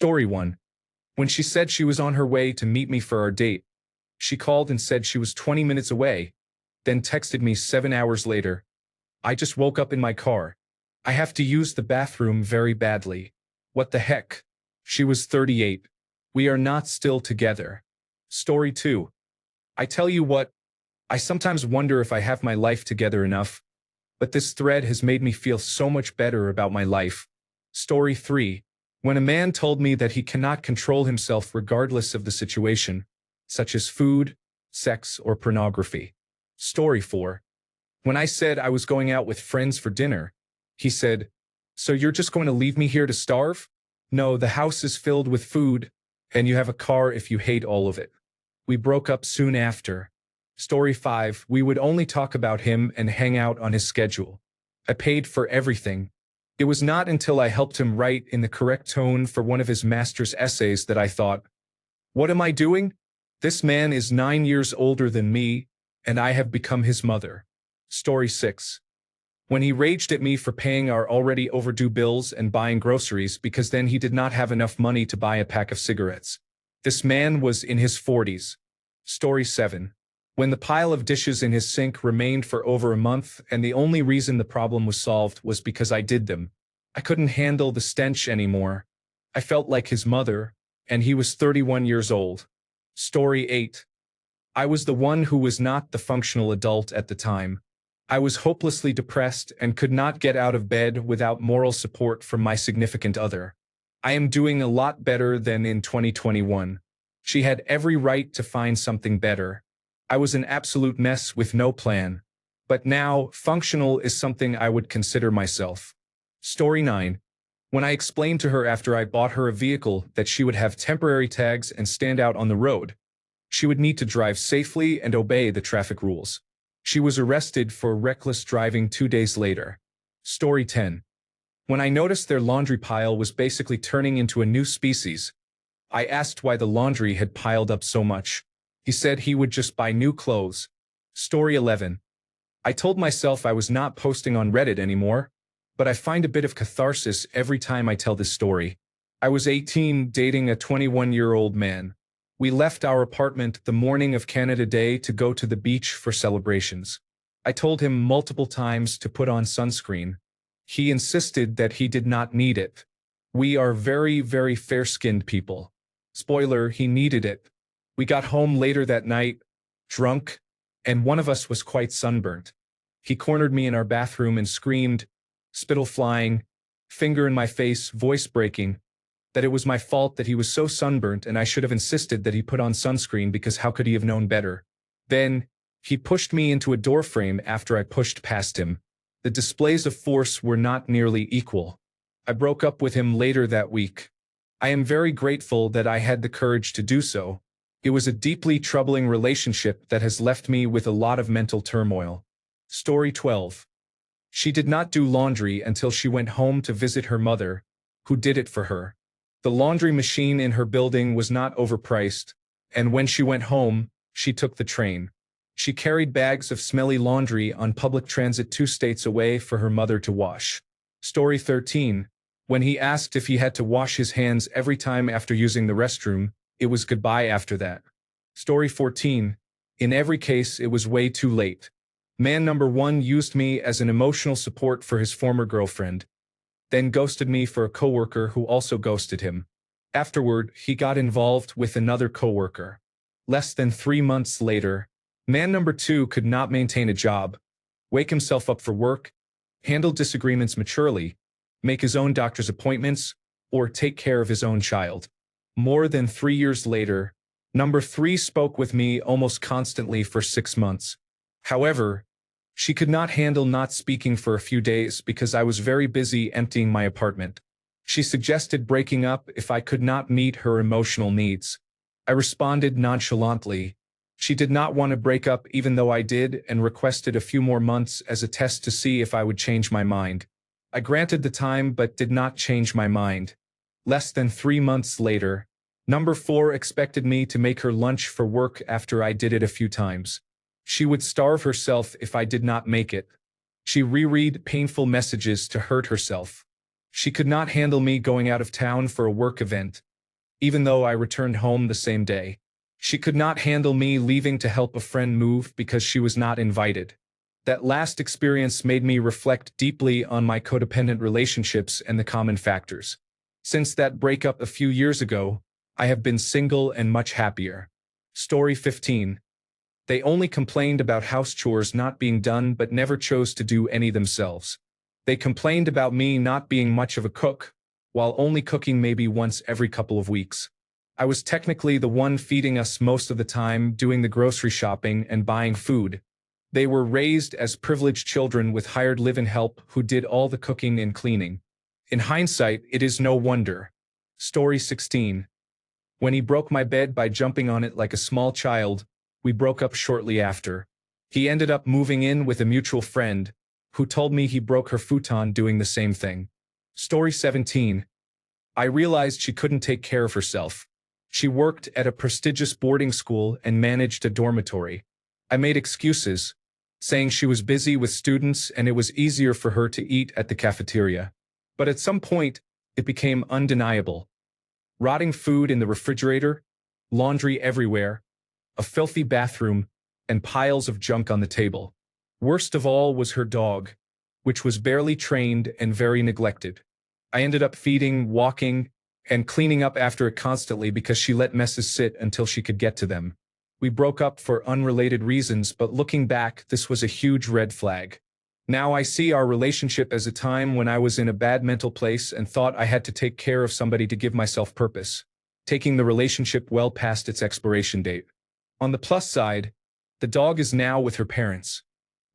Story 1. When she said she was on her way to meet me for our date, she called and said she was 20 minutes away, then texted me 7 hours later. I just woke up in my car. I have to use the bathroom very badly. What the heck? She was 38. We are not still together. Story 2. I tell you what, I sometimes wonder if I have my life together enough, but this thread has made me feel so much better about my life. Story 3. When a man told me that he cannot control himself regardless of the situation, such as food, sex, or pornography. Story 4. When I said I was going out with friends for dinner, he said, "So you're just going to leave me here to starve? No, the house is filled with food, and you have a car if you hate all of it." We broke up soon after. Story 5. We would only talk about him and hang out on his schedule. I paid for everything. It was not until I helped him write in the correct tone for one of his master's essays that I thought, what am I doing? This man is 9 years older than me, and I have become his mother. Story 6. When he raged at me for paying our already overdue bills and buying groceries because then he did not have enough money to buy a pack of cigarettes. This man was in his 40s. Story 7. When the pile of dishes in his sink remained for over a month and the only reason the problem was solved was because I did them. I couldn't handle the stench anymore. I felt like his mother, and he was 31 years old. Story 8. I was the one who was not the functional adult at the time. I was hopelessly depressed and could not get out of bed without moral support from my significant other. I am doing a lot better than in 2021. She had every right to find something better. I was an absolute mess with no plan. But now, functional is something I would consider myself. Story 9. When I explained to her after I bought her a vehicle that she would have temporary tags and stand out on the road, she would need to drive safely and obey the traffic rules. She was arrested for reckless driving 2 days later. Story 10. When I noticed their laundry pile was basically turning into a new species, I asked why the laundry had piled up so much. He said he would just buy new clothes. Story 11. I told myself I was not posting on Reddit anymore, but I find a bit of catharsis every time I tell this story. I was 18, dating a 21-year-old man. We left our apartment the morning of Canada Day to go to the beach for celebrations. I told him multiple times to put on sunscreen. He insisted that he did not need it. We are very, very fair-skinned people. Spoiler, he needed it. We got home later that night, drunk, and one of us was quite sunburnt. He cornered me in our bathroom and screamed, spittle flying, finger in my face, voice breaking, that it was my fault that he was so sunburnt and I should have insisted that he put on sunscreen because how could he have known better? Then, he pushed me into a doorframe after I pushed past him. The displays of force were not nearly equal. I broke up with him later that week. I am very grateful that I had the courage to do so. It was a deeply troubling relationship that has left me with a lot of mental turmoil. Story 12. She did not do laundry until she went home to visit her mother, who did it for her. The laundry machine in her building was not overpriced, and when she went home, she took the train. She carried bags of smelly laundry on public transit 2 states away for her mother to wash. Story 13. When he asked if he had to wash his hands every time after using the restroom, it was goodbye after that. Story 14. In every case, it was way too late. Man number 1 used me as an emotional support for his former girlfriend, then ghosted me for a coworker who also ghosted him. Afterward, he got involved with another coworker. Less than 3 months later, man number 2 could not maintain a job, wake himself up for work, handle disagreements maturely, make his own doctor's appointments, or take care of his own child. More than 3 years later, number 3 spoke with me almost constantly for 6 months. However, she could not handle not speaking for a few days because I was very busy emptying my apartment. She suggested breaking up if I could not meet her emotional needs. I responded nonchalantly. She did not want to break up even though I did and requested a few more months as a test to see if I would change my mind. I granted the time but did not change my mind. Less than 3 months later, number 4 expected me to make her lunch for work after I did it a few times. She would starve herself if I did not make it. She reread painful messages to hurt herself. She could not handle me going out of town for a work event, even though I returned home the same day. She could not handle me leaving to help a friend move because she was not invited. That last experience made me reflect deeply on my codependent relationships and the common factors. Since that breakup a few years ago, I have been single and much happier. Story 15. They only complained about house chores not being done but never chose to do any themselves. They complained about me not being much of a cook, while only cooking maybe once every couple of weeks. I was technically the one feeding us most of the time, doing the grocery shopping and buying food. They were raised as privileged children with hired live-in help who did all the cooking and cleaning. In hindsight, it is no wonder. Story 16. When he broke my bed by jumping on it like a small child, we broke up shortly after. He ended up moving in with a mutual friend, who told me he broke her futon doing the same thing. Story 17. I realized she couldn't take care of herself. She worked at a prestigious boarding school and managed a dormitory. I made excuses, saying she was busy with students and it was easier for her to eat at the cafeteria. But at some point, it became undeniable. Rotting food in the refrigerator, laundry everywhere, a filthy bathroom, and piles of junk on the table. Worst of all was her dog, which was barely trained and very neglected. I ended up feeding, walking, and cleaning up after it constantly because she let messes sit until she could get to them. We broke up for unrelated reasons, but looking back, this was a huge red flag. Now I see our relationship as a time when I was in a bad mental place and thought I had to take care of somebody to give myself purpose, taking the relationship well past its expiration date. On the plus side, the dog is now with her parents,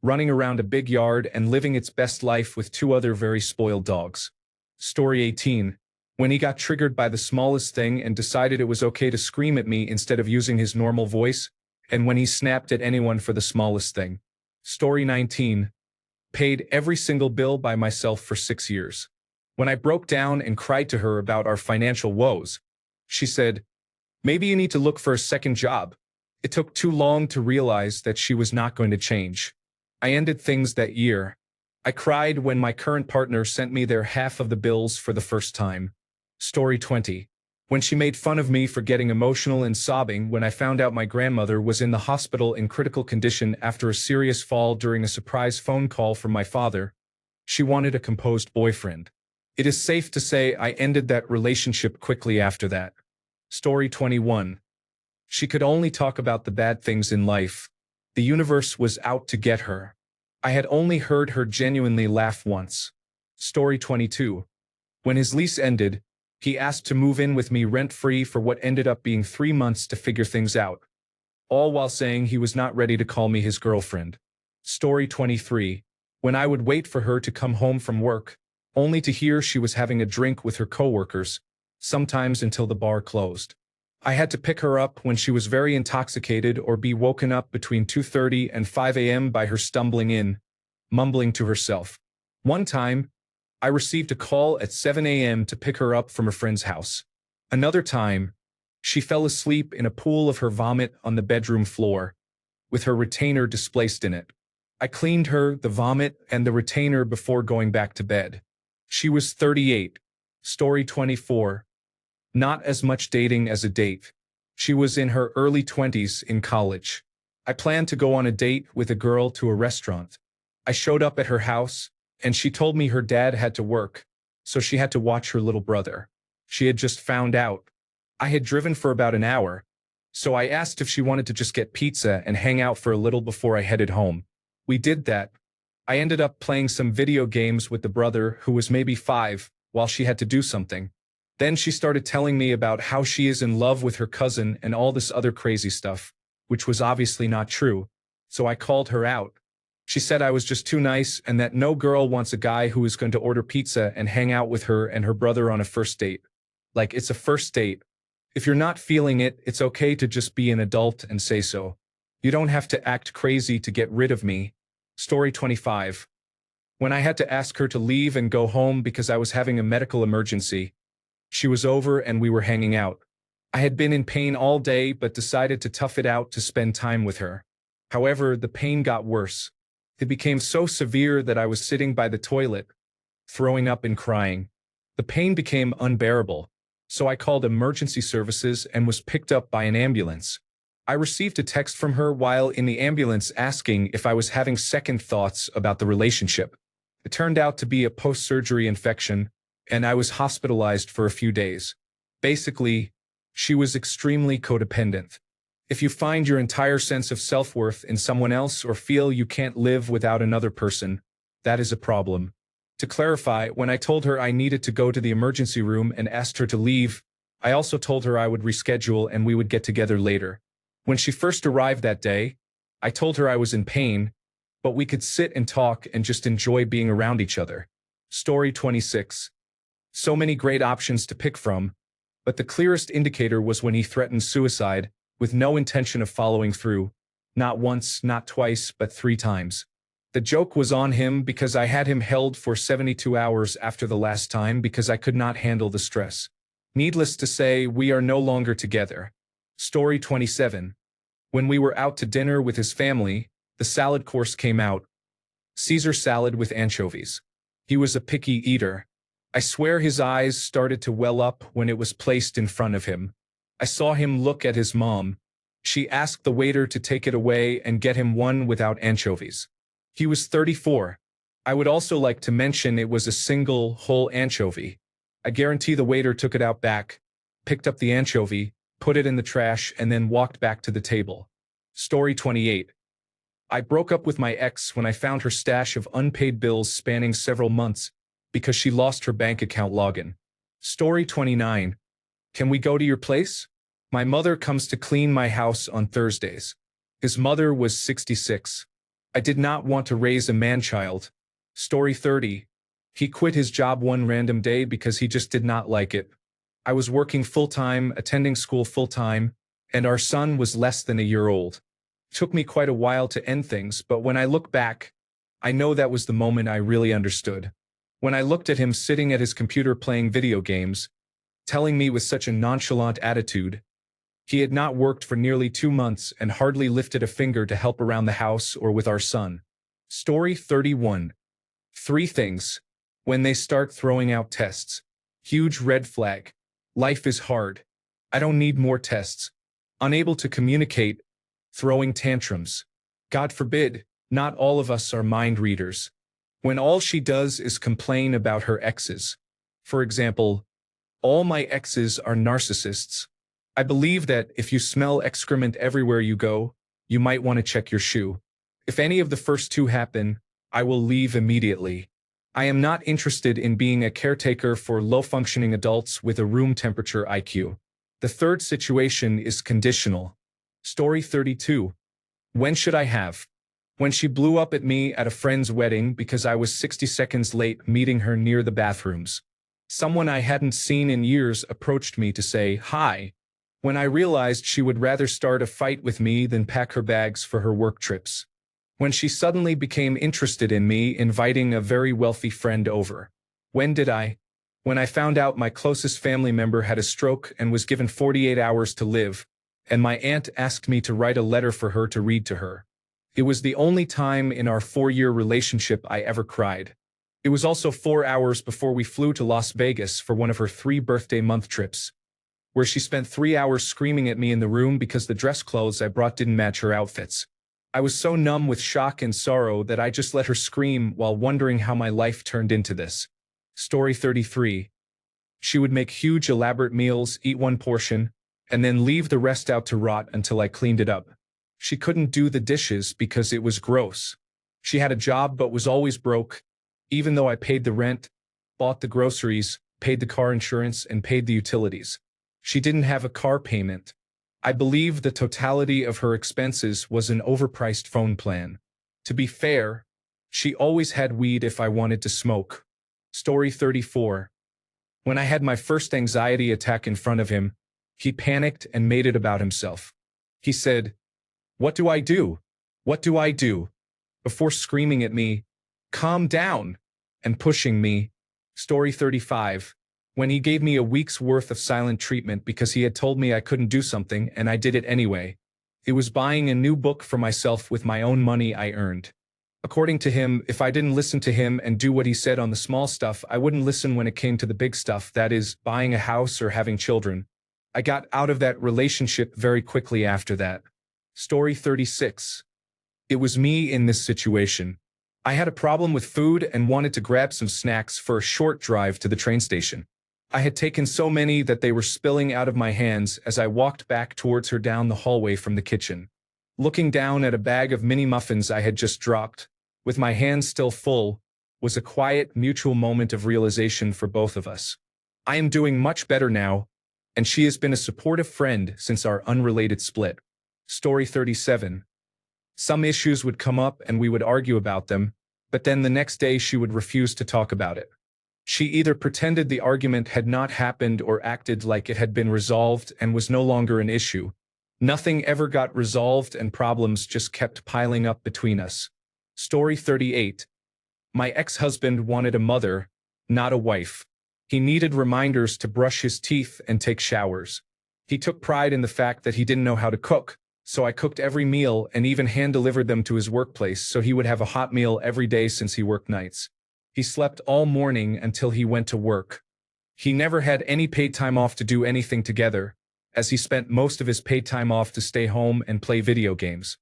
running around a big yard and living its best life with two other very spoiled dogs. Story 18. When he got triggered by the smallest thing and decided it was okay to scream at me instead of using his normal voice, and when he snapped at anyone for the smallest thing. Story 19. Paid every single bill by myself for 6 years. When I broke down and cried to her about our financial woes, she said, "Maybe you need to look for a second job." It took too long to realize that she was not going to change. I ended things that year. I cried when my current partner sent me their half of the bills for the first time. Story 20. When she made fun of me for getting emotional and sobbing when I found out my grandmother was in the hospital in critical condition after a serious fall during a surprise phone call from my father, she wanted a composed boyfriend. It is safe to say I ended that relationship quickly after that. Story 21. She could only talk about the bad things in life. The universe was out to get her. I had only heard her genuinely laugh once. Story 22. When his lease ended, he asked to move in with me rent-free for what ended up being 3 months to figure things out, all while saying he was not ready to call me his girlfriend. Story 23. When I would wait for her to come home from work, only to hear she was having a drink with her coworkers, sometimes until the bar closed. I had to pick her up when she was very intoxicated or be woken up between 2:30 and 5 a.m. by her stumbling in, mumbling to herself. One time, I received a call at 7 a.m. to pick her up from a friend's house. Another time, she fell asleep in a pool of her vomit on the bedroom floor, with her retainer displaced in it. I cleaned her, the vomit, and the retainer before going back to bed. She was 38. Story 24. Not as much dating as a date. She was in her early 20s in college. I planned to go on a date with a girl to a restaurant. I showed up at her house, and she told me her dad had to work, so she had to watch her little brother. She had just found out. I had driven for about an hour, so I asked if she wanted to just get pizza and hang out for a little before I headed home. We did that. I ended up playing some video games with the brother who was maybe 5 while she had to do something. Then she started telling me about how she is in love with her cousin and all this other crazy stuff, which was obviously not true, so I called her out. She said I was just too nice and that no girl wants a guy who is going to order pizza and hang out with her and her brother on a first date. Like, it's a first date. If you're not feeling it, it's okay to just be an adult and say so. You don't have to act crazy to get rid of me. Story 25. When I had to ask her to leave and go home because I was having a medical emergency, she was over and we were hanging out. I had been in pain all day but decided to tough it out to spend time with her. However, the pain got worse. It became so severe that I was sitting by the toilet, throwing up and crying. The pain became unbearable. So I called emergency services and was picked up by an ambulance. I received a text from her while in the ambulance asking if I was having second thoughts about the relationship. It turned out to be a post-surgery infection, and I was hospitalized for a few days. Basically, she was extremely codependent. If you find your entire sense of self-worth in someone else or feel you can't live without another person, that is a problem. To clarify, when I told her I needed to go to the emergency room and asked her to leave, I also told her I would reschedule and we would get together later. When she first arrived that day, I told her I was in pain, but we could sit and talk and just enjoy being around each other. Story 26. So many great options to pick from, but the clearest indicator was when he threatened suicide, with no intention of following through. Not once, not twice, but 3 times. The joke was on him because I had him held for 72 hours after the last time because I could not handle the stress. Needless to say, we are no longer together. Story 27. When we were out to dinner with his family, the salad course came out. Caesar salad with anchovies. He was a picky eater. I swear his eyes started to well up when it was placed in front of him. I saw him look at his mom. She asked the waiter to take it away and get him one without anchovies. He was 34. I would also like to mention it was a single, whole anchovy. I guarantee the waiter took it out back, picked up the anchovy, put it in the trash, and then walked back to the table. Story 28. I broke up with my ex when I found her stash of unpaid bills spanning several months because she lost her bank account login. Story 29. Can we go to your place? My mother comes to clean my house on Thursdays. His mother was 66. I did not want to raise a man-child. Story 30. He quit his job one random day because he just did not like it. I was working full-time, attending school full-time, and our son was less than a year old. It took me quite a while to end things, but when I look back, I know that was the moment I really understood. When I looked at him sitting at his computer playing video games, telling me with such a nonchalant attitude, he had not worked for nearly 2 months and hardly lifted a finger to help around the house or with our son. Story 31. 3 things. When they start throwing out tests. Huge red flag. Life is hard. I don't need more tests. Unable to communicate. Throwing tantrums. God forbid, not all of us are mind readers. When all she does is complain about her exes. For example, all my exes are narcissists. I believe that if you smell excrement everywhere you go, you might want to check your shoe. If any of the first 2 happen, I will leave immediately. I am not interested in being a caretaker for low-functioning adults with a room temperature IQ. The third situation is conditional. Story 32. When should I have? When she blew up at me at a friend's wedding because I was 60 seconds late meeting her near the bathrooms. Someone I hadn't seen in years approached me to say hi, when I realized she would rather start a fight with me than pack her bags for her work trips. When she suddenly became interested in me inviting a very wealthy friend over. When did I? When I found out my closest family member had a stroke and was given 48 hours to live, and my aunt asked me to write a letter for her to read to her. It was the only time in our 4-year relationship I ever cried. It was also 4 hours before we flew to Las Vegas for one of her 3 birthday month trips, where she spent 3 hours screaming at me in the room because the dress clothes I brought didn't match her outfits. I was so numb with shock and sorrow that I just let her scream while wondering how my life turned into this. Story 33. She would make huge elaborate meals, eat 1 portion, and then leave the rest out to rot until I cleaned it up. She couldn't do the dishes because it was gross. She had a job but was always broke, even though I paid the rent, bought the groceries, paid the car insurance, and paid the utilities. She didn't have a car payment. I believe the totality of her expenses was an overpriced phone plan. To be fair, she always had weed if I wanted to smoke. Story 34. When I had my first anxiety attack in front of him, he panicked and made it about himself. He said, "What do I do? What do I do?" before screaming at me, "Calm down," and pushing me. Story 35. When he gave me a week's worth of silent treatment because he had told me I couldn't do something and I did it anyway. It was buying a new book for myself with my own money I earned. According to him, if I didn't listen to him and do what he said on the small stuff, I wouldn't listen when it came to the big stuff, that is, buying a house or having children. I got out of that relationship very quickly after that. Story 36. It was me in this situation. I had a problem with food and wanted to grab some snacks for a short drive to the train station. I had taken so many that they were spilling out of my hands as I walked back towards her down the hallway from the kitchen. Looking down at a bag of mini muffins I had just dropped, with my hands still full, was a quiet, mutual moment of realization for both of us. I am doing much better now, and she has been a supportive friend since our unrelated split. Story 37. Some issues would come up and we would argue about them, but then the next day she would refuse to talk about it. She either pretended the argument had not happened or acted like it had been resolved and was no longer an issue. Nothing ever got resolved and problems just kept piling up between us. Story 38. My ex-husband wanted a mother, not a wife. He needed reminders to brush his teeth and take showers. He took pride in the fact that he didn't know how to cook, so I cooked every meal and even hand-delivered them to his workplace so he would have a hot meal every day since he worked nights. He slept all morning until he went to work. He never had any paid time off to do anything together, as he spent most of his paid time off to stay home and play video games.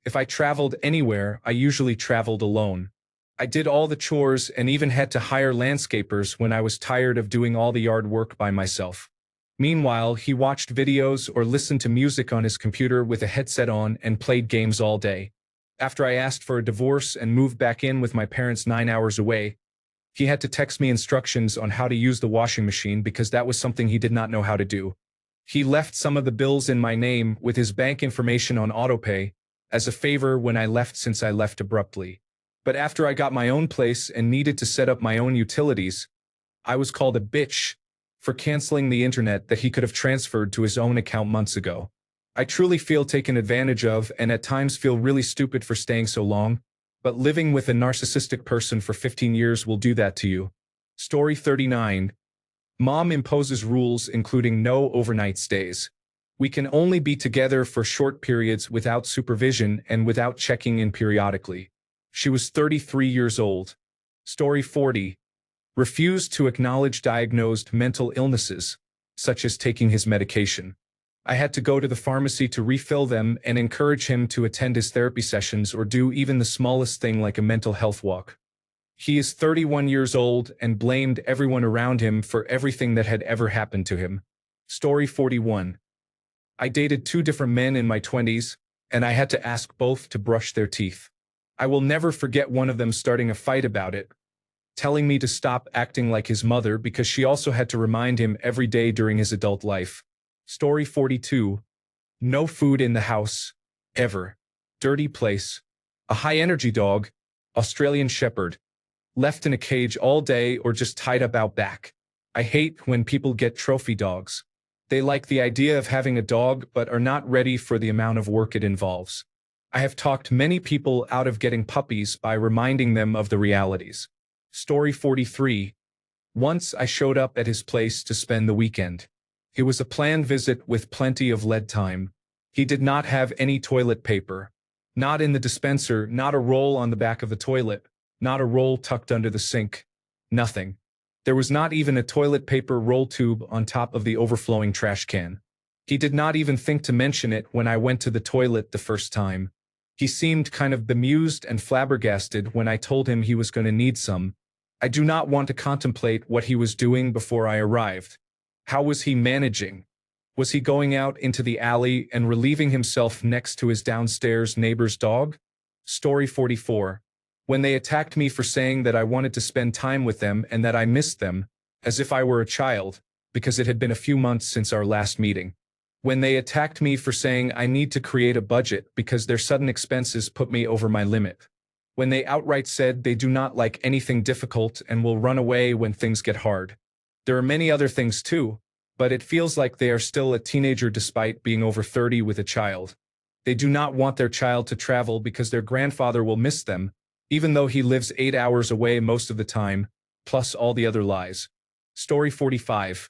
If I traveled anywhere, I usually traveled alone. I did all the chores and even had to hire landscapers when I was tired of doing all the yard work by myself. Meanwhile, he watched videos or listened to music on his computer with a headset on and played games all day. After I asked for a divorce and moved back in with my parents 9 hours away, he had to text me instructions on how to use the washing machine because that was something he did not know how to do. He left some of the bills in my name with his bank information on autopay as a favor when I left since I left abruptly. But after I got my own place and needed to set up my own utilities, I was called a bitch for canceling the internet that he could have transferred to his own account months ago. I truly feel taken advantage of and at times feel really stupid for staying so long, but living with a narcissistic person for 15 years will do that to you. Story 39. Mom imposes rules including no overnight stays. We can only be together for short periods without supervision and without checking in periodically. She was 33 years old. Story 40. Refused to acknowledge diagnosed mental illnesses, such as taking his medication. I had to go to the pharmacy to refill them and encourage him to attend his therapy sessions or do even the smallest thing like a mental health walk. He is 31 years old and blamed everyone around him for everything that had ever happened to him. Story 41. I dated 2 different men in my 20s, and I had to ask both to brush their teeth. I will never forget one of them starting a fight about it, telling me to stop acting like his mother because she also had to remind him every day during his adult life. Story 42. No food in the house. Ever. Dirty place. A high-energy dog, Australian Shepherd, left in a cage all day or just tied up out back. I hate when people get trophy dogs. They like the idea of having a dog but are not ready for the amount of work it involves. I have talked many people out of getting puppies by reminding them of the realities. Story 43. Once I showed up at his place to spend the weekend. It was a planned visit with plenty of lead time. He did not have any toilet paper. Not in the dispenser, not a roll on the back of the toilet, not a roll tucked under the sink. Nothing. There was not even a toilet paper roll tube on top of the overflowing trash can. He did not even think to mention it when I went to the toilet the first time. He seemed kind of bemused and flabbergasted when I told him he was going to need some. I do not want to contemplate what he was doing before I arrived. How was he managing? Was he going out into the alley and relieving himself next to his downstairs neighbor's dog? Story 44. When they attacked me for saying that I wanted to spend time with them and that I missed them, as if I were a child, because it had been a few months since our last meeting. When they attacked me for saying I need to create a budget because their sudden expenses put me over my limit. When they outright said they do not like anything difficult and will run away when things get hard. There are many other things too, but it feels like they are still a teenager despite being over 30 with a child. They do not want their child to travel because their grandfather will miss them, even though he lives 8 hours away most of the time, plus all the other lies. Story 45.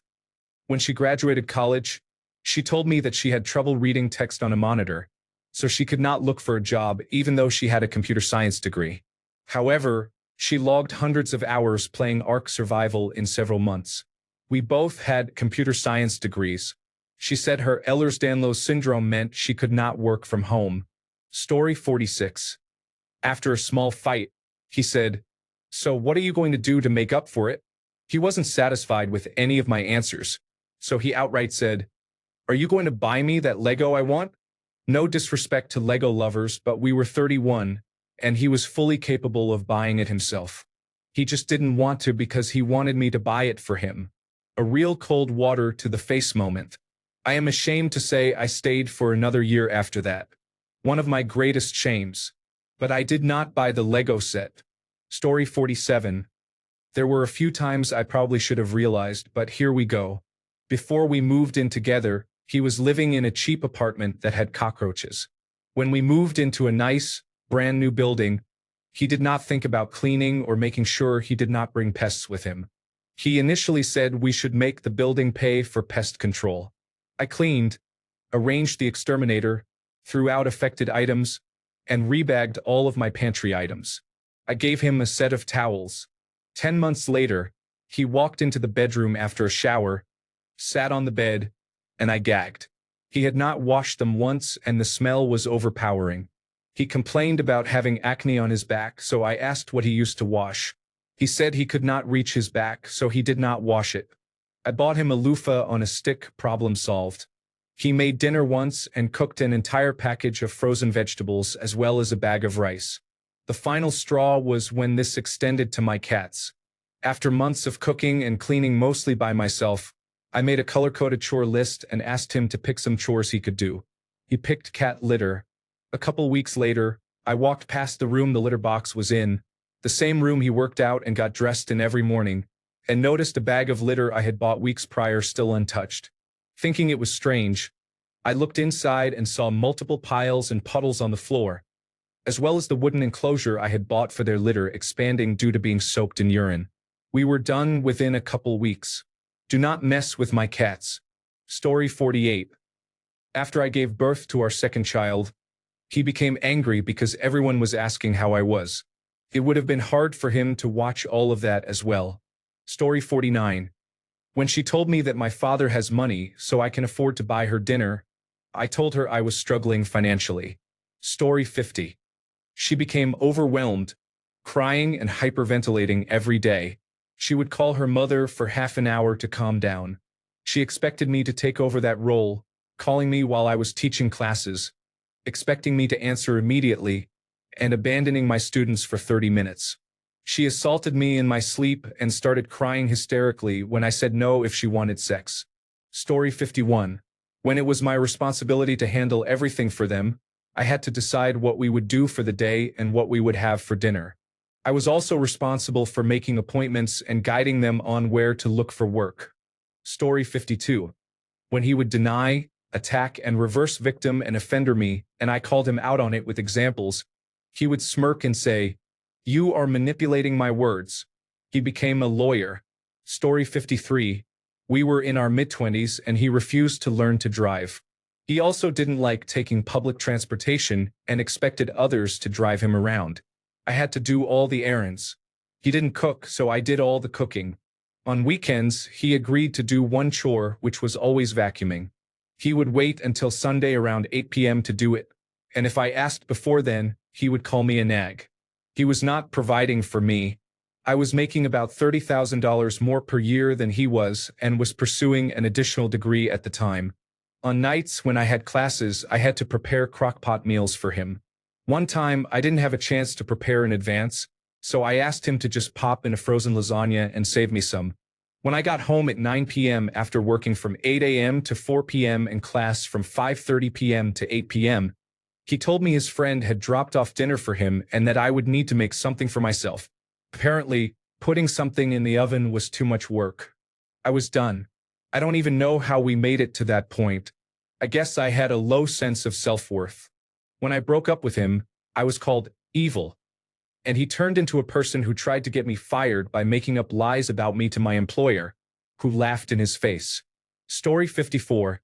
When she graduated college, she told me that she had trouble reading text on a monitor, so she could not look for a job even though she had a computer science degree. However, she logged hundreds of hours playing Ark Survival in several months. We both had computer science degrees. She said her Ehlers-Danlos syndrome meant she could not work from home. Story 46. After a small fight, he said, "So what are you going to do to make up for it?" He wasn't satisfied with any of my answers, so he outright said, "Are you going to buy me that Lego I want?" No disrespect to Lego lovers, but we were 31, and he was fully capable of buying it himself. He just didn't want to because he wanted me to buy it for him. A real cold water to the face moment. I am ashamed to say I stayed for another year after that. One of my greatest shames. But I did not buy the Lego set. Story 47. There were a few times I probably should have realized, but here we go. Before we moved in together, he was living in a cheap apartment that had cockroaches. When we moved into a nice, brand new building, he did not think about cleaning or making sure he did not bring pests with him. He initially said we should make the building pay for pest control. I cleaned, arranged the exterminator, threw out affected items, and rebagged all of my pantry items. I gave him a set of towels. 10 months later, he walked into the bedroom after a shower, sat on the bed, and I gagged. He had not washed them once and the smell was overpowering. He complained about having acne on his back, so I asked what he used to wash. He said he could not reach his back, so he did not wash it. I bought him a loofah on a stick, problem solved. He made dinner once and cooked an entire package of frozen vegetables as well as a bag of rice. The final straw was when this extended to my cats. After months of cooking and cleaning mostly by myself, I made a color-coded chore list and asked him to pick some chores he could do. He picked cat litter. A couple weeks later, I walked past the room the litter box was in, the same room he worked out and got dressed in every morning, and noticed a bag of litter I had bought weeks prior still untouched. Thinking it was strange, I looked inside and saw multiple piles and puddles on the floor, as well as the wooden enclosure I had bought for their litter expanding due to being soaked in urine. We were done within a couple weeks. Do not mess with my cats. Story 48. After I gave birth to our second child, he became angry because everyone was asking how I was. It would have been hard for him to watch all of that as well. Story 49. When she told me that my father has money so I can afford to buy her dinner, I told her I was struggling financially. Story 50. She became overwhelmed, crying and hyperventilating every day. She would call her mother for half an hour to calm down. She expected me to take over that role, calling me while I was teaching classes, expecting me to answer immediately, and abandoning my students for 30 minutes. She assaulted me in my sleep and started crying hysterically when I said no if she wanted sex. Story 51. When it was my responsibility to handle everything for them, I had to decide what we would do for the day and what we would have for dinner. I was also responsible for making appointments and guiding them on where to look for work. Story 52. When he would deny, attack, and reverse victim and offender me, and I called him out on it with examples, he would smirk and say, "You are manipulating my words." He became a lawyer. Story 53. We were in our mid-20s and he refused to learn to drive. He also didn't like taking public transportation and expected others to drive him around. I had to do all the errands. He didn't cook, so I did all the cooking. On weekends, he agreed to do one chore, which was always vacuuming. He would wait until Sunday around 8 p.m. to do it, and if I asked before then, he would call me a nag. He was not providing for me. I was making about $30,000 more per year than he was and was pursuing an additional degree at the time. On nights when I had classes, I had to prepare crock-pot meals for him. One time, I didn't have a chance to prepare in advance, so I asked him to just pop in a frozen lasagna and save me some. When I got home at 9 p.m. after working from 8 a.m. to 4 p.m. and class from 5:30 p.m. to 8 p.m., he told me his friend had dropped off dinner for him and that I would need to make something for myself. Apparently, putting something in the oven was too much work. I was done. I don't even know how we made it to that point. I guess I had a low sense of self-worth. When I broke up with him, I was called evil. And he turned into a person who tried to get me fired by making up lies about me to my employer, who laughed in his face. Story 54.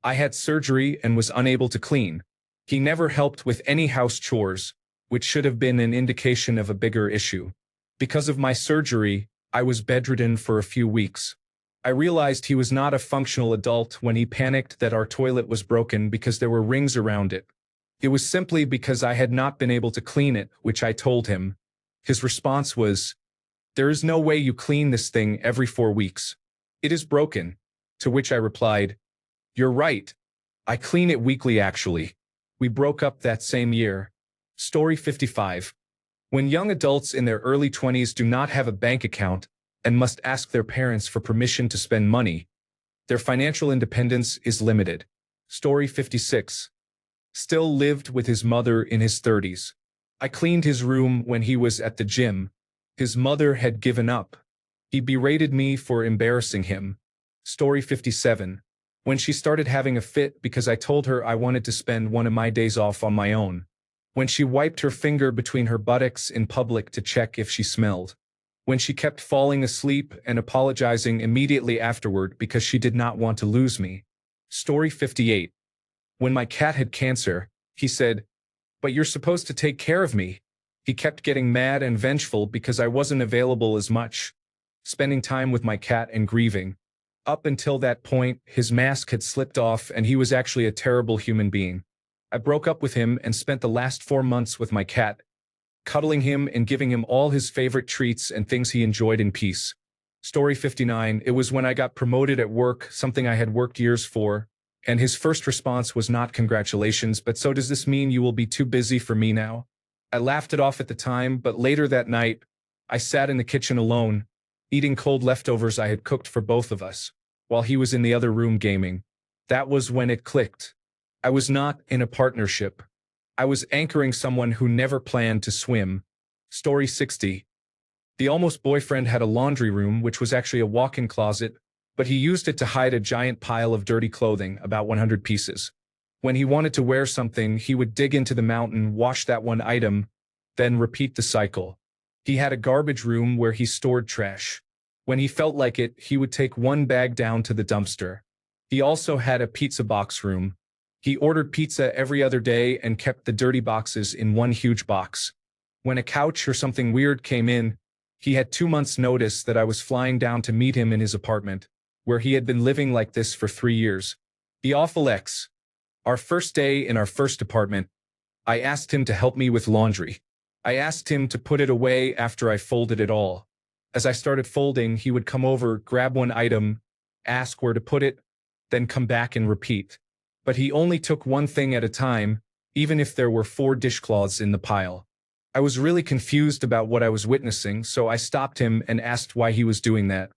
I had surgery and was unable to clean. He never helped with any house chores, which should have been an indication of a bigger issue. Because of my surgery, I was bedridden for a few weeks. I realized he was not a functional adult when he panicked that our toilet was broken because there were rings around it. It was simply because I had not been able to clean it, which I told him. His response was, "There is no way you clean this thing every 4 weeks. It is broken." To which I replied, "You're right. I clean it weekly actually." We broke up that same year. Story 55. When young adults in their early 20s do not have a bank account and must ask their parents for permission to spend money, their financial independence is limited. Story 56. Still lived with his mother in his 30s. I cleaned his room when he was at the gym. His mother had given up. He berated me for embarrassing him. Story 57. When she started having a fit because I told her I wanted to spend one of my days off on my own. When she wiped her finger between her buttocks in public to check if she smelled. When she kept falling asleep and apologizing immediately afterward because she did not want to lose me. Story 58. When my cat had cancer, he said, "But you're supposed to take care of me." He kept getting mad and vengeful because I wasn't available as much, spending time with my cat and grieving. Up until that point, his mask had slipped off and he was actually a terrible human being. I broke up with him and spent the last 4 months with my cat, cuddling him and giving him all his favorite treats and things he enjoyed in peace. Story 59. It was when I got promoted at work, something I had worked years for, and his first response was not "Congratulations, but so does this mean you will be too busy for me now?" I laughed it off at the time, but later that night, I sat in the kitchen alone, eating cold leftovers I had cooked for both of us, while he was in the other room gaming. That was when it clicked. I was not in a partnership. I was anchoring someone who never planned to swim. Story 60. The almost boyfriend had a laundry room which was actually a walk-in closet, but he used it to hide a giant pile of dirty clothing, about 100 pieces. When he wanted to wear something, he would dig into the mountain, wash that one item, then repeat the cycle. He had a garbage room where he stored trash. When he felt like it, he would take one bag down to the dumpster. He also had a pizza box room. He ordered pizza every other day and kept the dirty boxes in one huge box. When a couch or something weird came in, he had 2 months' notice that I was flying down to meet him in his apartment, where he had been living like this for 3 years. The awful ex. Our first day in our first apartment, I asked him to help me with laundry. I asked him to put it away after I folded it all. As I started folding, he would come over, grab one item, ask where to put it, then come back and repeat. But he only took one thing at a time, even if there were 4 dishcloths in the pile. I was really confused about what I was witnessing, so I stopped him and asked why he was doing that.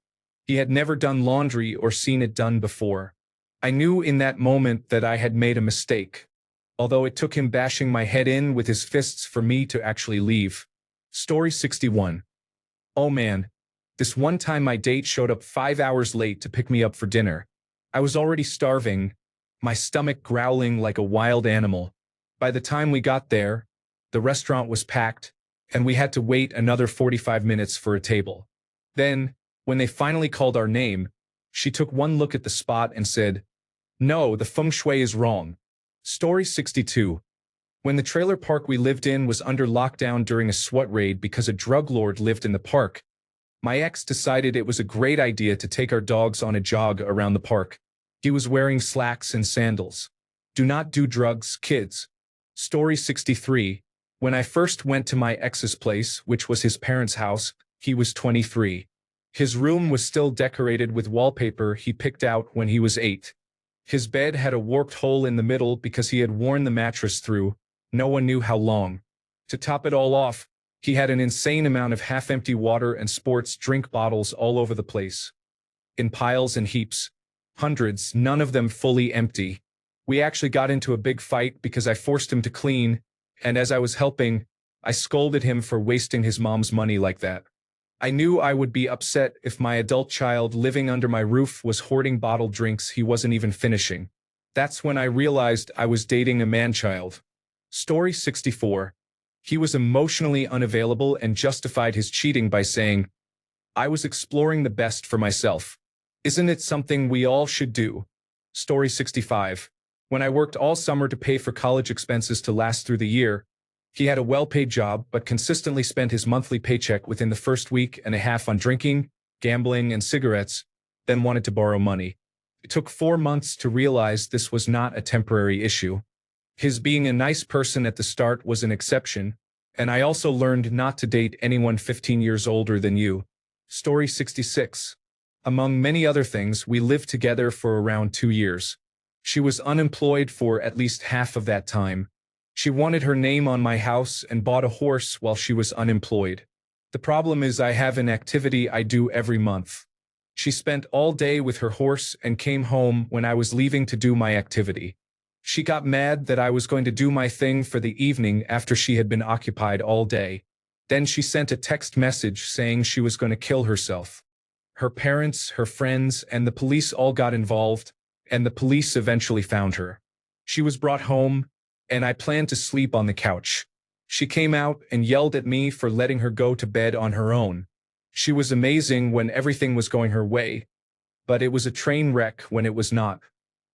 He had never done laundry or seen it done before. I knew in that moment that I had made a mistake, although it took him bashing my head in with his fists for me to actually leave. Story 61. Oh man, this one time my date showed up 5 hours late to pick me up for dinner. I was already starving, my stomach growling like a wild animal. By the time we got there, the restaurant was packed, and we had to wait another 45 minutes for a table. Then, when they finally called our name, she took one look at the spot and said, "No, the feng shui is wrong." Story 62. When the trailer park we lived in was under lockdown during a SWAT raid because a drug lord lived in the park, my ex decided it was a great idea to take our dogs on a jog around the park. He was wearing slacks and sandals. Do not do drugs, kids. Story 63. When I first went to my ex's place, which was his parents' house, he was 23. His room was still decorated with wallpaper he picked out when he was 8. His bed had a warped hole in the middle because he had worn the mattress through, no one knew how long. To top it all off, he had an insane amount of half-empty water and sports drink bottles all over the place. In piles and heaps. Hundreds, none of them fully empty. We actually got into a big fight because I forced him to clean, and as I was helping, I scolded him for wasting his mom's money like that. I knew I would be upset if my adult child living under my roof was hoarding bottled drinks he wasn't even finishing. That's when I realized I was dating a Manchild. Story 64. He was emotionally unavailable and justified his cheating by saying, "I was exploring the best for myself. Isn't it something we all should do?" Story 65. When I worked all summer to pay for college expenses to last through the year, He had a well-paid job, but consistently spent his monthly paycheck within the first week and a half on drinking, gambling, and cigarettes, then wanted to borrow money. It took 4 months to realize this was not a temporary issue. His being a nice person at the start was an exception, and I also learned not to date anyone 15 years older than you. Story 66. Among many other things, we lived together for around 2 years. She was unemployed for at least half of that time. She wanted her name on my house and bought a horse while she was unemployed. The problem is I have an activity I do every month. She spent all day with her horse and came home when I was leaving to do my activity. She got mad that I was going to do my thing for the evening after she had been occupied all day. Then she sent a text message saying she was going to kill herself. Her parents, her friends, and the police all got involved, and the police eventually found her. She was brought home, and I planned to sleep on the couch. She came out and yelled at me for letting her go to bed on her own. She was amazing when everything was going her way, but it was a train wreck when it was not.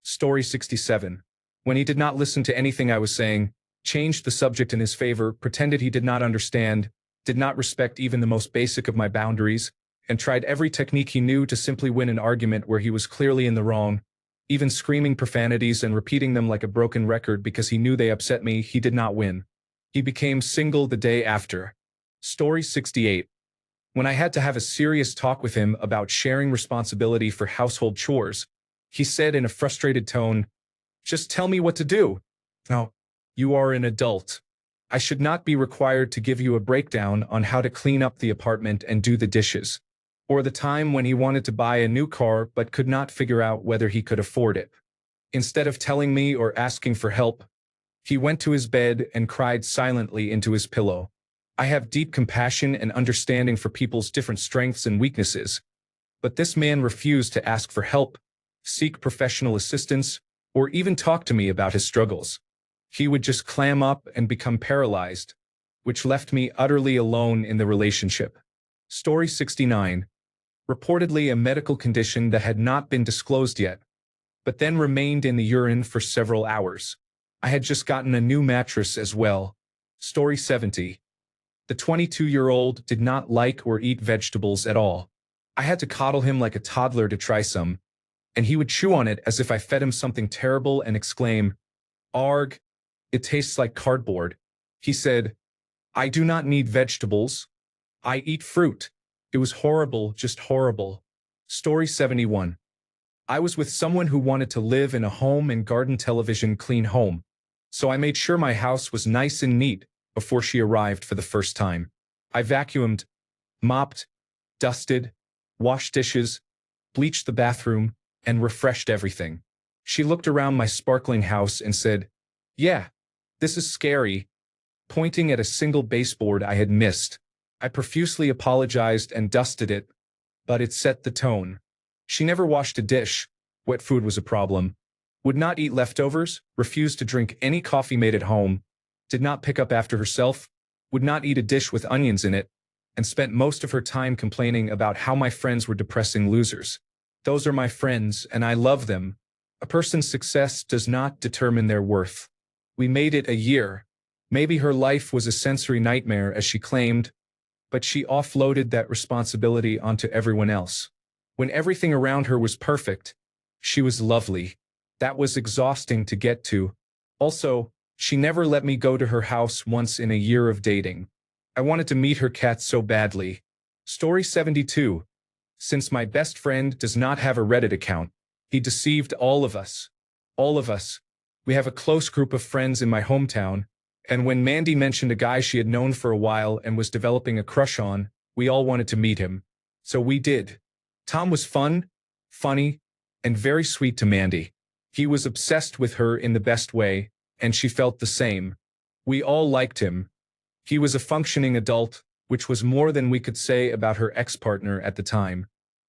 Story 67. When he did not listen to anything I was saying, changed the subject in his favor, pretended he did not understand, did not respect even the most basic of my boundaries, and tried every technique he knew to simply win an argument where he was clearly in the wrong, even screaming profanities and repeating them like a broken record because he knew they upset me, he did not win. He became single the day after. Story 68. When I had to have a serious talk with him about sharing responsibility for household chores, he said in a frustrated tone, "Just tell me what to do." "No, you are an adult. I should not be required to give you a breakdown on how to clean up the apartment and do the dishes." Or the time when he wanted to buy a new car but could not figure out whether he could afford it. Instead of telling me or asking for help, he went to his bed and cried silently into his pillow. I have deep compassion and understanding for people's different strengths and weaknesses, but this man refused to ask for help, seek professional assistance, or even talk to me about his struggles. He would just clam up and become paralyzed, which left me utterly alone in the relationship. Story 69. Reportedly a medical condition that had not been disclosed yet, but then remained in the urine for several hours. I had just gotten a new mattress as well. Story 70. The 22-year-old did not like or eat vegetables at all. I had to coddle him like a toddler to try some, and he would chew on it as if I fed him something terrible and exclaim, "Arg, it tastes like cardboard." He said, "I do not need vegetables. I eat fruit." It was horrible, just horrible. Story 71. I was with someone who wanted to live in a home and garden television clean home, so I made sure my house was nice and neat before she arrived for the first time. I vacuumed, mopped, dusted, washed dishes, bleached the bathroom, and refreshed everything. She looked around my sparkling house and said, "Yeah, this is scary," pointing at a single baseboard I had missed. I profusely apologized and dusted it, but it set the tone. She never washed a dish. Wet food was a problem. Would not eat leftovers, refused to drink any coffee made at home, did not pick up after herself, would not eat a dish with onions in it, and spent most of her time complaining about how my friends were depressing losers. Those are my friends, and I love them. A person's success does not determine their worth. We made it a year. Maybe her life was a sensory nightmare, as she claimed, but she offloaded that responsibility onto everyone else. When everything around her was perfect, she was lovely. That was exhausting to get to. Also, she never let me go to her house once in a year of dating. I wanted to meet her cat so badly. Story 72. Since my best friend does not have a Reddit account, he deceived all of us. All of us. We have a close group of friends in my hometown, and when Mandy mentioned a guy she had known for a while and was developing a crush on, we all wanted to meet him. So we did. Tom was fun, funny, and very sweet to Mandy. He was obsessed with her in the best way, and she felt the same. We all liked him. He was a functioning adult, which was more than we could say about her ex-partner at the time.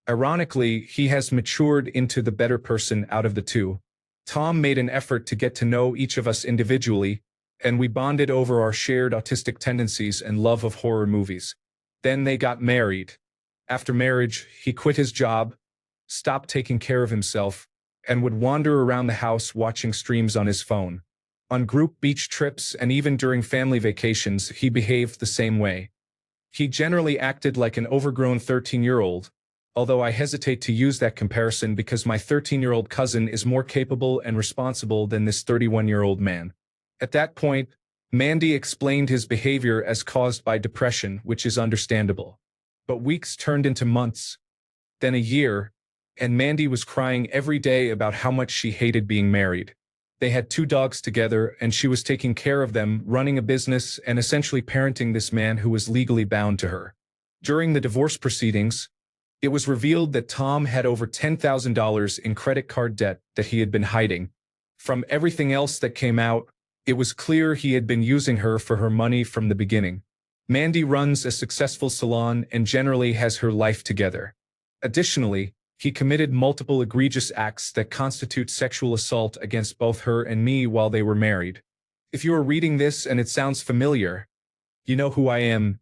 Ironically, he has matured into the better person out of the two. Tom made an effort to get to know each of us individually, and we bonded over our shared autistic tendencies and love of horror movies. Then they got married. After marriage, he quit his job, stopped taking care of himself, and would wander around the house watching streams on his phone. On group beach trips and even during family vacations, he behaved the same way. He generally acted like an overgrown 13-year-old, although I hesitate to use that comparison because my 13-year-old cousin is more capable and responsible than this 31-year-old man. At that point, Mandy explained his behavior as caused by depression, which is understandable. But weeks turned into months, then a year, and Mandy was crying every day about how much she hated being married. They had 2 dogs together, and she was taking care of them, running a business, and essentially parenting this man who was legally bound to her. During the divorce proceedings, it was revealed that Tom had over $10,000 in credit card debt that he had been hiding. From everything else that came out, it was clear he had been using her for her money from the beginning. Mandy runs a successful salon and generally has her life together. Additionally, he committed multiple egregious acts that constitute sexual assault against both her and me while they were married. If you are reading this and it sounds familiar, you know who I am.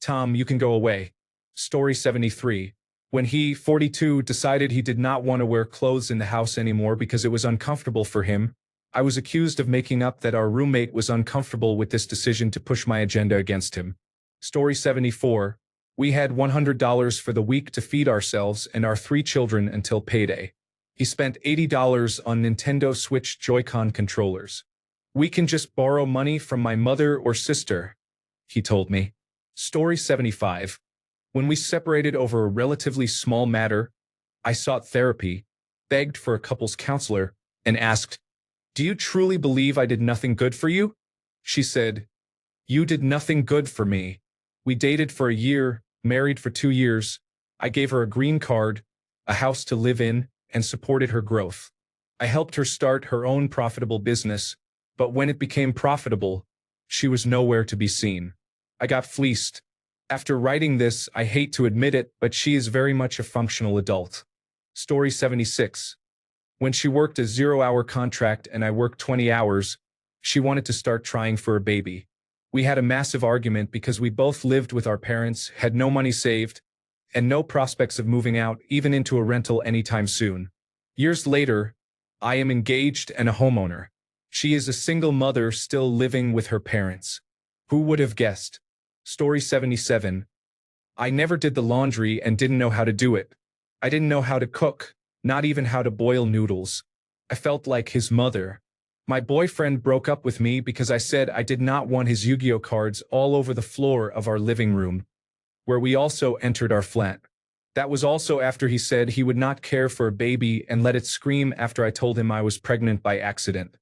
Tom, you can go away. Story 73. When he, 42, decided he did not want to wear clothes in the house anymore because it was uncomfortable for him, I was accused of making up that our roommate was uncomfortable with this decision to push my agenda against him. Story 74. We had $100 for the week to feed ourselves and our 3 children until payday. He spent $80 on Nintendo Switch Joy-Con controllers. We can just borrow money from my mother or sister, he told me. Story 75. When we separated over a relatively small matter, I sought therapy, begged for a couples counselor, and asked, "Do you truly believe I did nothing good for you?" She said, "You did nothing good for me. We dated for a year, married for 2 years. I gave her a green card, a house to live in, and supported her growth. I helped her start her own profitable business, but when it became profitable, she was nowhere to be seen. I got fleeced. After writing this, I hate to admit it, but she is very much a functional adult." Story 76. When she worked a 0-hour contract and I worked 20 hours, she wanted to start trying for a baby. We had a massive argument because we both lived with our parents, had no money saved, and no prospects of moving out even into a rental anytime soon. Years later, I am engaged and a homeowner. She is a single mother still living with her parents. Who would have guessed? Story 77. I never did the laundry and didn't know how to do it. I didn't know how to cook, not even how to boil noodles. I felt like his mother. My boyfriend broke up with me because I said I did not want his Yu-Gi-Oh cards all over the floor of our living room, where we also entered our flat. That was also after he said he would not care for a baby and let it scream after I told him I was pregnant by accident.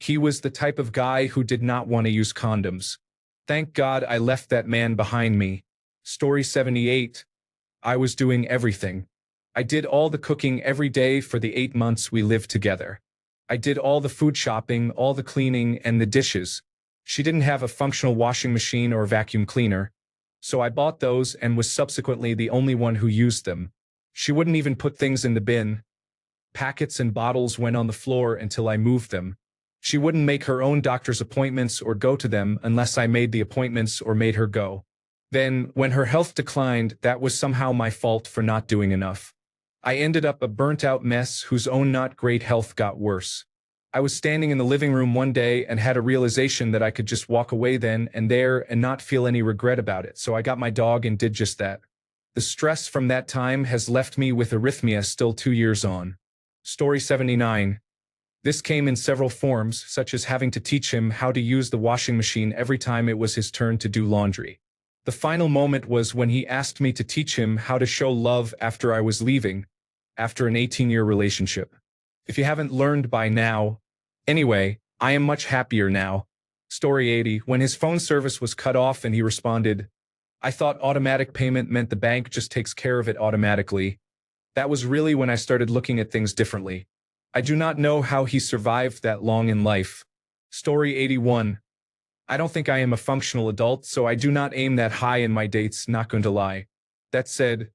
He was the type of guy who did not want to use condoms. Thank God I left that man behind me. Story 78. I was doing everything. I did all the cooking every day for the 8 months we lived together. I did all the food shopping, all the cleaning, and the dishes. She didn't have a functional washing machine or vacuum cleaner, so I bought those and was subsequently the only one who used them. She wouldn't even put things in the bin. Packets and bottles went on the floor until I moved them. She wouldn't make her own doctor's appointments or go to them unless I made the appointments or made her go. Then, when her health declined, that was somehow my fault for not doing enough. I ended up a burnt-out mess whose own not great health got worse. I was standing in the living room one day and had a realization that I could just walk away then and there and not feel any regret about it, so I got my dog and did just that. The stress from that time has left me with arrhythmia still 2 years on. Story 79. This came in several forms, such as having to teach him how to use the washing machine every time it was his turn to do laundry. The final moment was when he asked me to teach him how to show love after I was leaving, after an 18-year relationship. If you haven't learned by now, anyway, I am much happier now. Story 80. When his phone service was cut off and he responded, "I thought automatic payment meant the bank just takes care of it automatically." That was really when I started looking at things differently. I do not know how he survived that long in life. Story 81. I don't think I am a functional adult, so I do not aim that high in my dates, not going to lie. That said,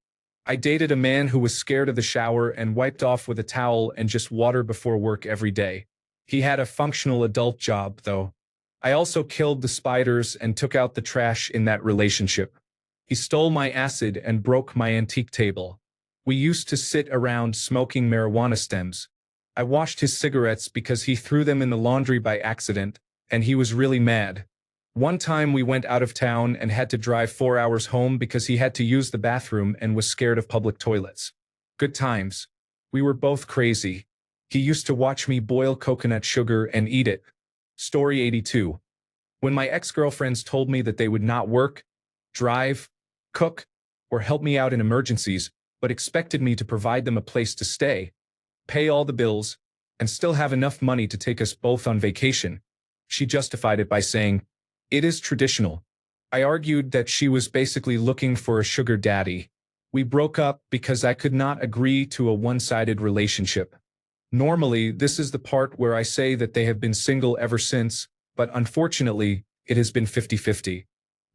I dated a man who was scared of the shower and wiped off with a towel and just water before work every day. He had a functional adult job, though. I also killed the spiders and took out the trash in that relationship. He stole my acid and broke my antique table. We used to sit around smoking marijuana stems. I washed his cigarettes because he threw them in the laundry by accident, and he was really mad. One time we went out of town and had to drive 4 hours home because he had to use the bathroom and was scared of public toilets. Good times. We were both crazy. He used to watch me boil coconut sugar and eat it. Story 82. When my ex-girlfriends told me that they would not work, drive, cook, or help me out in emergencies, but expected me to provide them a place to stay, pay all the bills, and still have enough money to take us both on vacation, she justified it by saying, "It is traditional." I argued that she was basically looking for a sugar daddy. We broke up because I could not agree to a one-sided relationship. Normally, this is the part where I say that they have been single ever since, but unfortunately, it has been 50-50.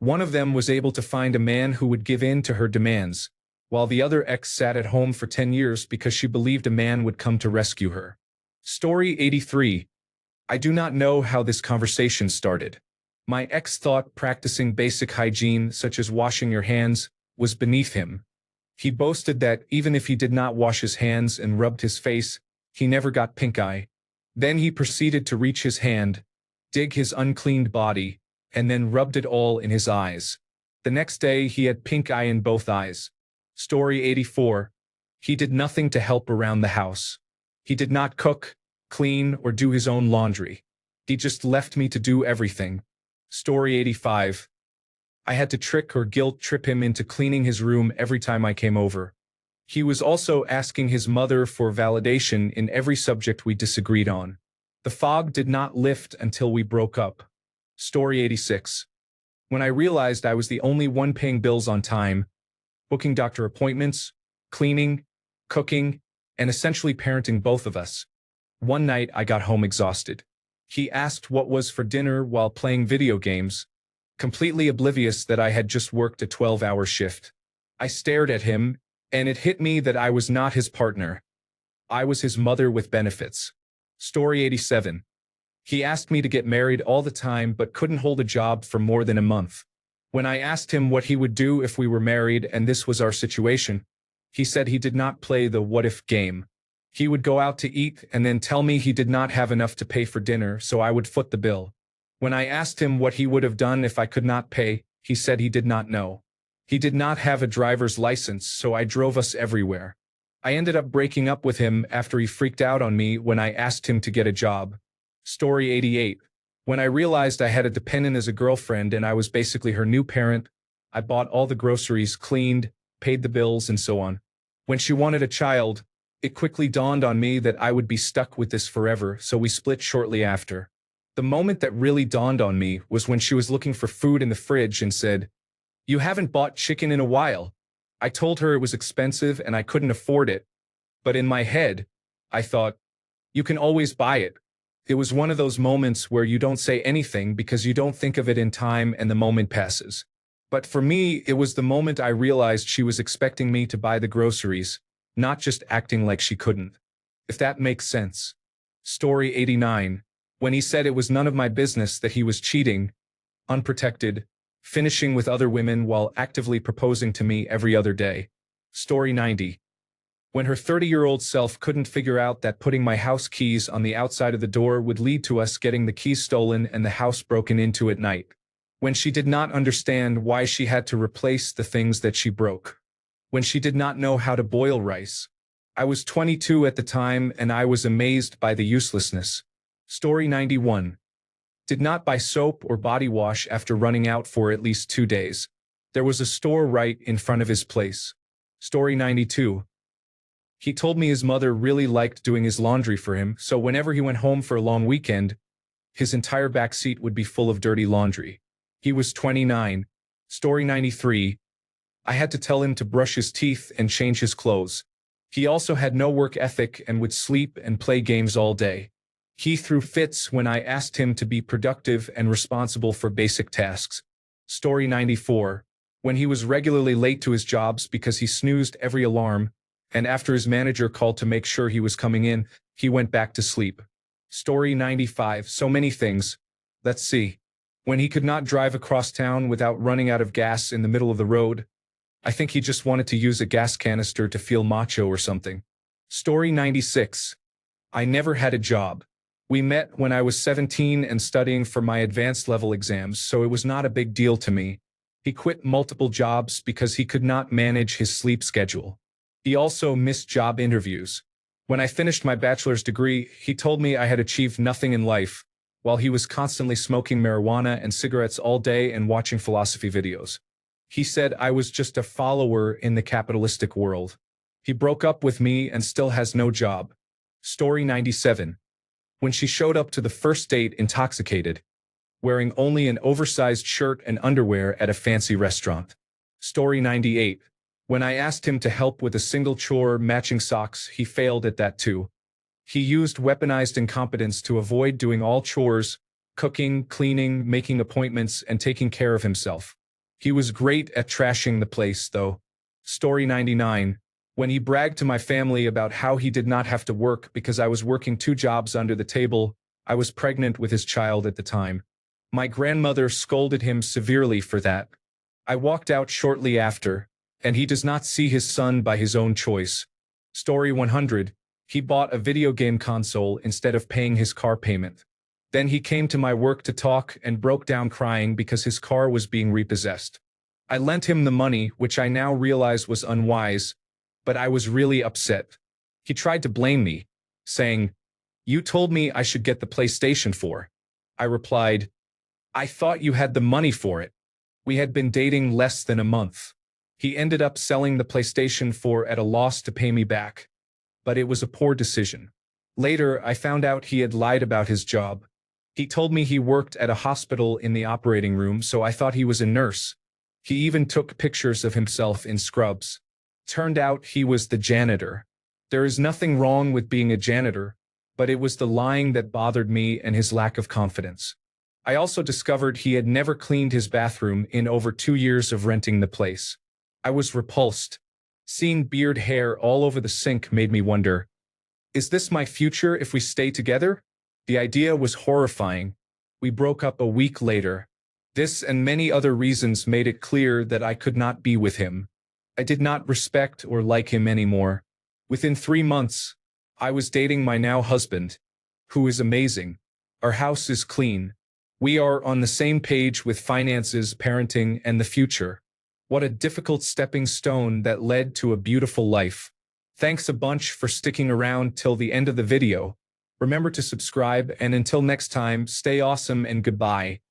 One of them was able to find a man who would give in to her demands, while the other ex sat at home for 10 years because she believed a man would come to rescue her. Story 83. I do not know how this conversation started. My ex thought practicing basic hygiene, such as washing your hands, was beneath him. He boasted that even if he did not wash his hands and rubbed his face, he never got pink eye. Then he proceeded to reach his hand, dig his uncleaned body, and then rubbed it all in his eyes. The next day he had pink eye in both eyes. Story 84. He did nothing to help around the house. He did not cook, clean, or do his own laundry. He just left me to do everything. Story 85. I had to trick or guilt trip him into cleaning his room every time I came over. He was also asking his mother for validation in every subject we disagreed on. The fog did not lift until we broke up. Story 86. When I realized I was the only one paying bills on time, booking doctor appointments, cleaning, cooking, and essentially parenting both of us, one night I got home exhausted. He asked what was for dinner while playing video games, completely oblivious that I had just worked a 12-hour shift. I stared at him, and it hit me that I was not his partner. I was his mother with benefits. Story 87. He asked me to get married all the time but couldn't hold a job for more than a month. When I asked him what he would do if we were married and this was our situation, he said he did not play the what-if game. He would go out to eat and then tell me he did not have enough to pay for dinner, so I would foot the bill. When I asked him what he would have done if I could not pay, he said he did not know. He did not have a driver's license, so I drove us everywhere. I ended up breaking up with him after he freaked out on me when I asked him to get a job. Story 88. When I realized I had a dependent as a girlfriend and I was basically her new parent, I bought all the groceries, cleaned, paid the bills, and so on. When she wanted a child, it quickly dawned on me that I would be stuck with this forever, so we split shortly after. The moment that really dawned on me was when she was looking for food in the fridge and said, "You haven't bought chicken in a while." I told her it was expensive and I couldn't afford it, but in my head, I thought, you can always buy it. It was one of those moments where you don't say anything because you don't think of it in time and the moment passes. But for me, it was the moment I realized she was expecting me to buy the groceries, not just acting like she couldn't. If that makes sense. Story 89. When he said it was none of my business that he was cheating, unprotected, finishing with other women while actively proposing to me every other day. Story 90. When her 30-year-old self couldn't figure out that putting my house keys on the outside of the door would lead to us getting the keys stolen and the house broken into at night. When she did not understand why she had to replace the things that she broke. When she did not know how to boil rice. I was 22 at the time and I was amazed by the uselessness. Story 91. Did not buy soap or body wash after running out for at least 2 days. There was a store right in front of his place. Story 92. He told me his mother really liked doing his laundry for him, so whenever he went home for a long weekend, his entire back seat would be full of dirty laundry. He was 29. Story 93. I had to tell him to brush his teeth and change his clothes. He also had no work ethic and would sleep and play games all day. He threw fits when I asked him to be productive and responsible for basic tasks. Story 94. When he was regularly late to his jobs because he snoozed every alarm, and after his manager called to make sure he was coming in, he went back to sleep. Story 95. So many things. Let's see. When he could not drive across town without running out of gas in the middle of the road. I think he just wanted to use a gas canister to feel macho or something. Story 96. I never had a job. We met when I was 17 and studying for my advanced level exams, so it was not a big deal to me. He quit multiple jobs because he could not manage his sleep schedule. He also missed job interviews. When I finished my bachelor's degree, he told me I had achieved nothing in life, while he was constantly smoking marijuana and cigarettes all day and watching philosophy videos. He said I was just a follower in the capitalistic world. He broke up with me and still has no job. Story 97. When she showed up to the first date intoxicated, wearing only an oversized shirt and underwear at a fancy restaurant. Story 98. When I asked him to help with a single chore, matching socks, he failed at that too. He used weaponized incompetence to avoid doing all chores, cooking, cleaning, making appointments, and taking care of himself. He was great at trashing the place, though. Story 99. When he bragged to my family about how he did not have to work because I was working 2 jobs under the table, I was pregnant with his child at the time. My grandmother scolded him severely for that. I walked out shortly after, and he does not see his son by his own choice. Story 100. He bought a video game console instead of paying his car payment. Then he came to my work to talk and broke down crying because his car was being repossessed. I lent him the money, which I now realize was unwise, but I was really upset. He tried to blame me, saying, "You told me I should get the PlayStation 4. I replied, "I thought you had the money for it." We had been dating less than a month. He ended up selling the PlayStation 4 at a loss to pay me back, but it was a poor decision. Later, I found out he had lied about his job. He told me he worked at a hospital in the operating room, so I thought he was a nurse. He even took pictures of himself in scrubs. Turned out he was the janitor. There is nothing wrong with being a janitor, but it was the lying that bothered me and his lack of confidence. I also discovered he had never cleaned his bathroom in over 2 years of renting the place. I was repulsed. Seeing beard hair all over the sink made me wonder, is this my future if we stay together? The idea was horrifying. We broke up a week later. This and many other reasons made it clear that I could not be with him. I did not respect or like him anymore. Within 3 months, I was dating my now husband, who is amazing. Our house is clean. We are on the same page with finances, parenting, and the future. What a difficult stepping stone that led to a beautiful life. Thanks a bunch for sticking around till the end of the video. Remember to subscribe, and until next time, stay awesome and goodbye.